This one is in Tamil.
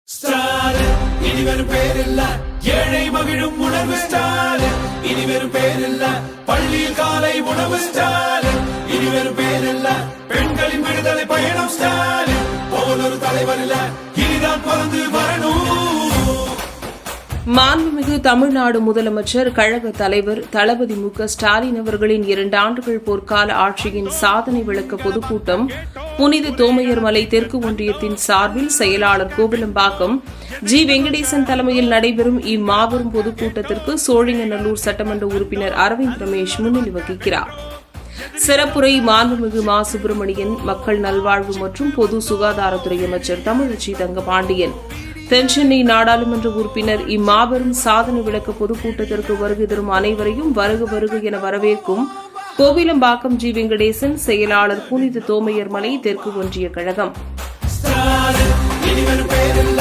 ஸ்டாலின் இனிவரும் பேரில்ல, ஏழை மகிழும் உணர்வு ஸ்டாலின் இனிவரும் பேரில்ல, பள்ளியில் காலை உணவு ஸ்டாலின் இனிவரும் பேரில்ல, பெண்களின் விடுதலை பயணம் ஸ்டாலின் போலொரு தலைவர் இல்ல, இனிதான் பிறந்து வரணும். மாண்புமிகு தமிழ்நாடு முதலமைச்சர் கழக தலைவர் தளபதி மு.க. ஸ்டாலின் அவர்களின் 2 ஆண்டுகள் போர்க்கால ஆட்சியின் சாதனை விளக்க பொதுக்கூட்டம் புனித தோமையர் மலை தெற்கு ஒன்றியத்தின் சார்பில் செயலாளர் கோவிலம்பாக்கம் ஜி. வெங்கடேசன் தலைமையில் நடைபெறும் இம்மாபெரும் பொதுக்கூட்டத்திற்கு சோழிங்கநல்லூர் சட்டமன்ற உறுப்பினர் அரவிந்த் ரமேஷ் முன்னிலை வகிக்கிறார். சிறப்புரை மாண்புமிகு மா. சுப்பிரமணியன், மக்கள் நல்வாழ்வு மற்றும் பொது சுகாதாரத்துறை அமைச்சர் தமிழச்சி தங்கபாண்டியன், தென்சென்னை நாடாளுமன்ற உறுப்பினர் இம்மாபெரும் சாதனை விளக்க பொதுக்கூட்டத்திற்கு வருகை தரும் அனைவரையும் வருக வருக என வரவேற்கும் கோவிலம்பாக்கம் ஜி. வெங்கடேசன், செயலாளர் புனித தோமையர் மலை தெற்கு ஒன்றிய கழகம். ஸ்டாலின் இனிவரும் பேரில்ல,